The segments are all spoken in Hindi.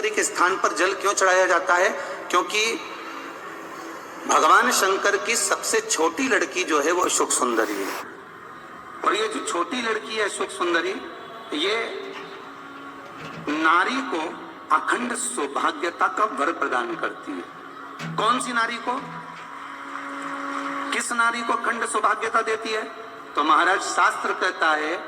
सुंदरी के स्थान पर जल क्यों चढ़ाया जाता है? क्योंकि भगवान शंकर की सबसे छोटी लड़की जो है वो अशोक सुंदरी है, और ये जो छोटी लड़की है अशोक सुंदरी, ये नारी को अखंड सौभाग्यता का वर प्रदान करती है। कौन सी नारी को, किस नारी को अखंड सौभाग्यता देती है? तो महाराज शास्त्र कहता है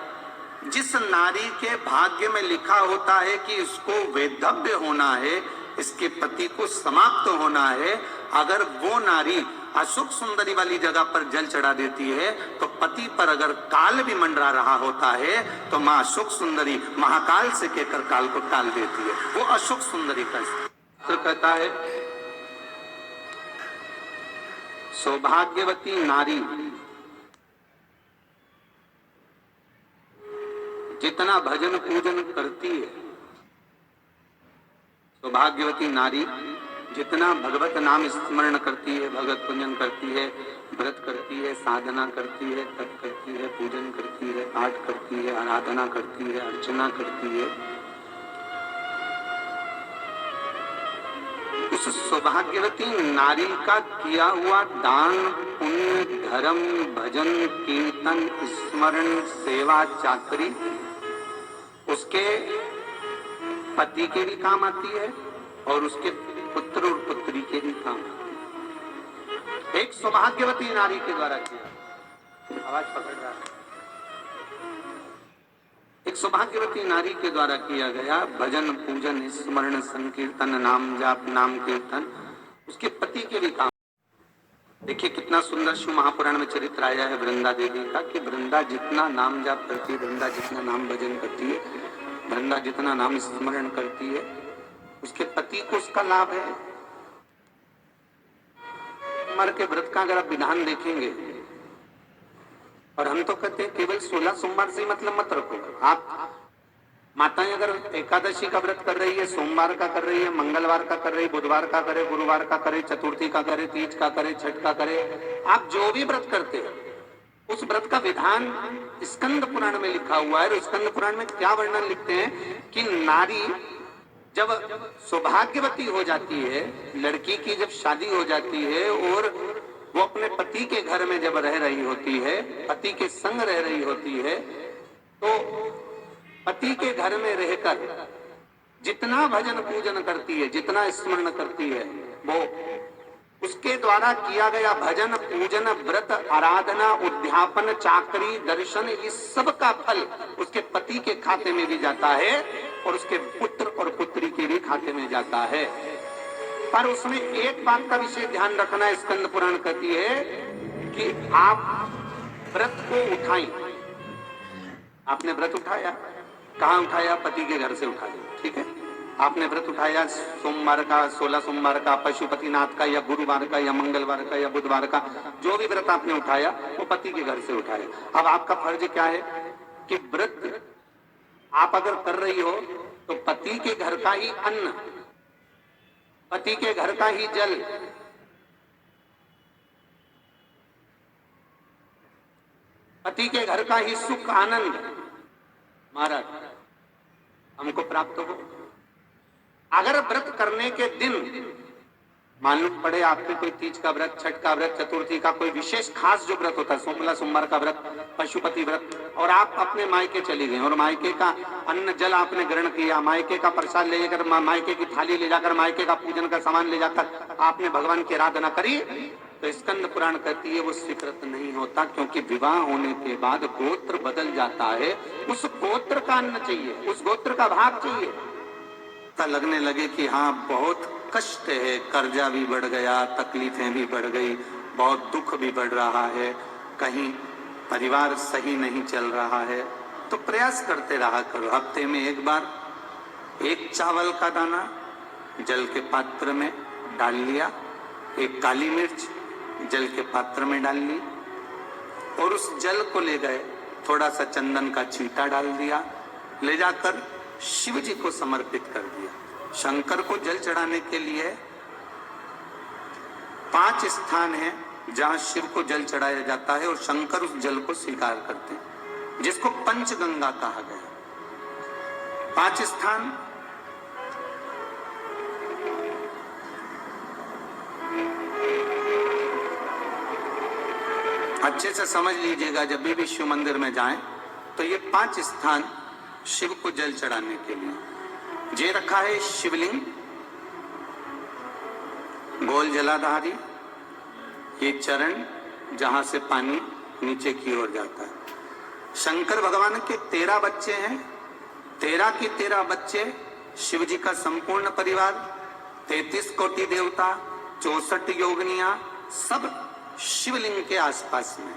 जिस नारी के भाग्य में लिखा होता है कि इसको वैधव्य होना है, इसके पति को समाप्त होना है, अगर वो नारी अशोक सुंदरी वाली जगह पर जल चढ़ा देती है तो पति पर अगर काल भी मंडरा रहा होता है तो मां अशोक सुंदरी महाकाल से कहकर काल को टाल देती है। वो अशोक सुंदरी का तो कहता है सौभाग्यवती नारी जितना भजन पूजन करती है, सौभाग्यवती नारी जितना भगवत नाम स्मरण करती है, भगवत पूजन करती है, व्रत करती है, साधना करती है, तप करती है, पूजन करती है, पाठ करती है, आराधना करती है, अर्चना करती है, उस सौभाग्यवती नारी का किया हुआ दान, पुण्य, धर्म, भजन, कीर्तन, स्मरण, सेवा, चाकरी उसके पति के भी काम आती है और उसके पुत्र और पुत्री के भी काम आती है। एक सौभाग्यवती नारी के द्वारा किया, आवाज पकड़ रहा है, एक सौभाग्यवती नारी के द्वारा किया गया भजन, पूजन, स्मरण, संकीर्तन, नाम जाप, नाम कीर्तन उसके पति के भी काम। देखिए कितना सुंदर शिव महापुराण में चरित्र आया है वृंदा देवी का कि वृंदा जितना नाम जाप करती है, वृंदा जितना नाम भजन करती है, वृंदा जितना नाम स्मरण करती है, उसके पति को उसका लाभ है। मर के व्रत का अगर आप विधान देखेंगे, और हम तो कहते हैं केवल 16 सोमवार से मतलब मत रखो। आप माताएं अगर एकादशी का व्रत कर रही है, सोमवार का कर रही है, मंगलवार का कर रही है, बुधवार का करे, गुरुवार का करे, चतुर्थी का करे, तीज का करे, छठ का करे, आप जो भी व्रत करते हैं उस व्रत का विधान स्कंद पुराण में लिखा हुआ है। और स्कंद पुराण में क्या वर्णन लिखते हैं कि नारी जब सौभाग्यवती हो जाती है, लड़की की जब शादी हो जाती है और वो अपने पति के घर में जब रह रही होती है, पति के संग रह रही होती है, तो पति के घर में रहकर जितना भजन पूजन करती है, जितना स्मरण करती है, वो उसके द्वारा किया गया भजन, पूजन, व्रत, आराधना, उद्यापन, चाकरी, दर्शन, इस सब का फल उसके पति के खाते में भी जाता है और उसके पुत्र और पुत्री के भी खाते में जाता है। पर उसमें एक बात का विशेष ध्यान रखना, स्कंद पुराण कहती है कि आप व्रत को उठाएं। आपने व्रत उठाया, कहाँ उठाया? पति के घर से उठाया, ठीक है। आपने व्रत उठाया सोमवार का, 16 सोमवार का, पशुपतिनाथ का, या गुरुवार का, या मंगलवार का, या बुधवार का, जो भी व्रत आपने उठाया वो पति के घर से उठाया। अब आपका फर्ज क्या है कि व्रत आप अगर कर रही हो तो पति के घर का ही अन्न, पति के घर का ही जल, पति के घर का ही सुख आनंद महाराज हमको प्राप्त हो। अगर व्रत करने के दिन मालूम पड़े आपके कोई तीज का व्रत, छठ का व्रत, चतुर्थी का कोई विशेष खास जो व्रत होता है, सोमला सोमवार का व्रत, पशुपति व्रत, और आप अपने मायके चली गए और मायके का अन्न जल आपने ग्रहण किया, मायके का प्रसाद ले जाकर, मायके की थाली ले जाकर, मायके का पूजन का सामान ले जाकर आपने भगवान की आराधना करी, तो स्कंद पुराण कहती है वो स्वीकृत नहीं होता, क्योंकि विवाह होने के बाद गोत्र बदल जाता है। उस गोत्र का अन्न चाहिए, उस गोत्र का भाग चाहिए। लगने लगे कि हाँ बहुत कष्ट है, कर्जा भी बढ़ गया, तकलीफें भी बढ़ गई, बहुत दुख भी बढ़ रहा है, कहीं परिवार सही नहीं चल रहा है, तो प्रयास करते रहा करो। हफ्ते में एक बार एक चावल का दाना जल के पात्र में डाल लिया, एक काली मिर्च जल के पात्र में डाल ली, और उस जल को ले गए, थोड़ा सा चंदन का छींटा डाल दिया, ले जाकर शिव जी को समर्पित कर दिया। शंकर को जल चढ़ाने के लिए 5 स्थान हैं जहां शिव को जल चढ़ाया जाता है और शंकर उस जल को स्वीकार करते हैं, जिसको पंचगंगा कहा गया। 5 स्थान अच्छे से समझ लीजिएगा, जब भी शिव मंदिर में जाएं तो ये 5 स्थान शिव को जल चढ़ाने के लिए। ये रखा है शिवलिंग, गोल जलाधारी, ये चरण जहां से पानी नीचे की ओर जाता है। शंकर भगवान के 13 बच्चे हैं, 13 के 13 बच्चे, शिव जी का संपूर्ण परिवार, 33 कोटि देवता, 64 योगिनियां, सब शिवलिंग के आसपास में।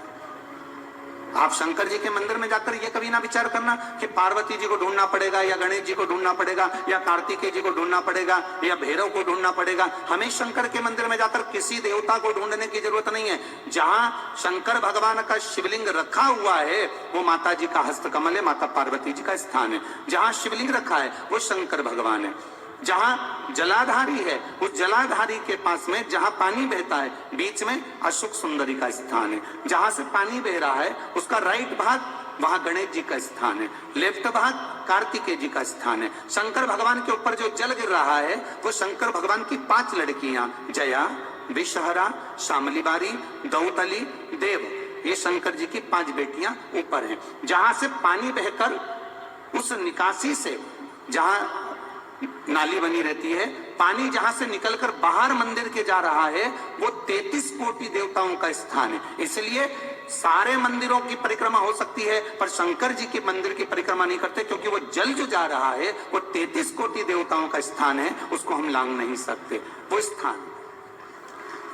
आप शंकर जी के मंदिर में जाकर ये कभी ना विचार करना कि पार्वती जी को ढूंढना पड़ेगा या गणेश जी को ढूंढना पड़ेगा या कार्तिकेय जी को ढूंढना पड़ेगा या भैरव को ढूंढना पड़ेगा। हमें शंकर के मंदिर में जाकर किसी देवता को ढूंढने की जरूरत नहीं है। जहां शंकर भगवान का शिवलिंग रखा हुआ है वो माता जी का हस्तकमल है, माता पार्वती जी का स्थान है। जहां शिवलिंग रखा है वो शंकर भगवान है। जहां जलाधारी है उस जलाधारी के पास में जहां पानी बहता है बीच में अशोक सुंदरी का स्थान है। जहां से पानी बह रहा है उसका राइट भाग, वहां गणेश जी का स्थान है, लेफ्ट भाग कार्तिकेय जी का स्थान है। शंकर भगवान के ऊपर जो जल गिर रहा है वो शंकर भगवान की 5 लड़कियां, जया, विषहरा, शामलीबारी, दौतली, देव, ये शंकर जी की 5 बेटियां ऊपर हैं। जहां से पानी बहकर उस निकासी से, जहां नाली बनी रहती है, पानी जहां से निकलकर बाहर मंदिर के जा रहा है वो 33 कोटि देवताओं का स्थान है। इसलिए सारे मंदिरों की परिक्रमा हो सकती है पर शंकर जी के मंदिर की परिक्रमा नहीं करते, क्योंकि वो जल जो जा रहा है वो 33 कोटि देवताओं का स्थान है, उसको हम लांग नहीं सकते। वो स्थान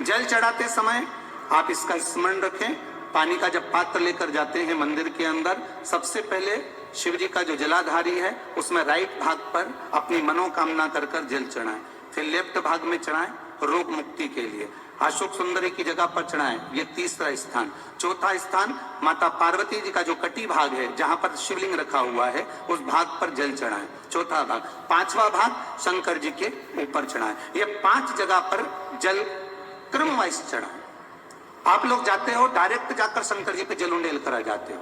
जल चढ़ाते समय आप इसका स्मरण रखें। पानी का जब पात्र लेकर जाते हैं मंदिर के अंदर, सबसे पहले शिव जी का जो जलाधारी है उसमें राइट भाग पर अपनी मनोकामना कर कर जल चढ़ाएं, फिर लेफ्ट भाग में चढ़ाएं रोग मुक्ति के लिए, अशोक सुंदरी की जगह पर चढ़ाएं, ये 3रा स्थान। 4था स्थान माता पार्वती जी का जो कटी भाग है जहां पर शिवलिंग रखा हुआ है उस भाग पर जल चढ़ाएं, 4था भाग। 5वां भाग शंकर जी के ऊपर चढ़ाएं। ये 5 जगह पर जल क्रम वाइज चढ़ाएं। आप लोग जाते हो डायरेक्ट जाकर शंकर जी पे जल उंडेल कर आ जाते हो,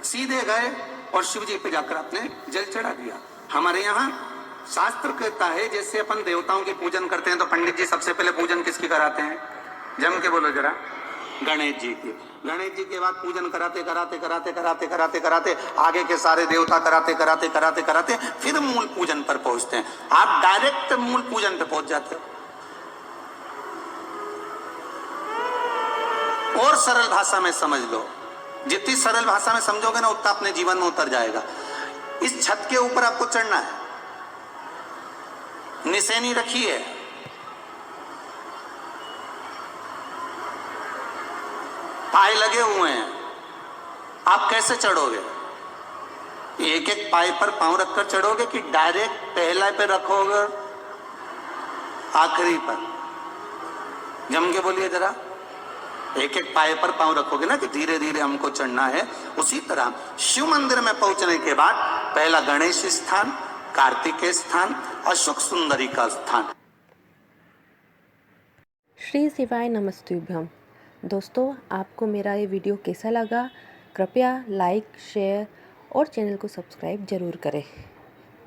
सीधे गए और शिव जी पे जाकर आपने जल चढ़ा दिया। हमारे यहाँ शास्त्र कहता है जैसे अपन देवताओं की पूजन करते हैं तो पंडित जी सबसे पहले पूजन किसकी कराते हैं? जम के बोलो जरा, गणेश जी की। गणेश जी के बाद पूजन कराते कराते कराते कराते कराते कराते आगे के सारे देवता कराते कराते कराते कराते फिर मूल पूजन पर पहुंचते हैं। आप डायरेक्ट मूल पूजन पे पहुंच जाते हो। और सरल भाषा में समझ लो, जितनी सरल भाषा में समझोगे ना उतना अपने जीवन में उतर जाएगा। इस छत के ऊपर आपको चढ़ना है, निशानी रखी है, पाए लगे हुए हैं, आप कैसे चढ़ोगे? एक एक पाए पर पांव रखकर चढ़ोगे कि डायरेक्ट पहला पे रखोगे आखिरी पर? जम के बोलिए जरा, एक एक पाए पर पांव रखोगे ना कि धीरे धीरे हमको चढ़ना है। उसी तरह शिव मंदिर में पहुंचने के बाद पहला गणेश स्थान, कार्तिकेय स्थान, अशोक सुंदरी का स्थान। श्री शिवाय नमस्तुभ्यम। दोस्तों, आपको मेरा ये वीडियो कैसा लगा? कृपया लाइक, शेयर और चैनल को सब्सक्राइब जरूर करें।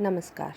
नमस्कार।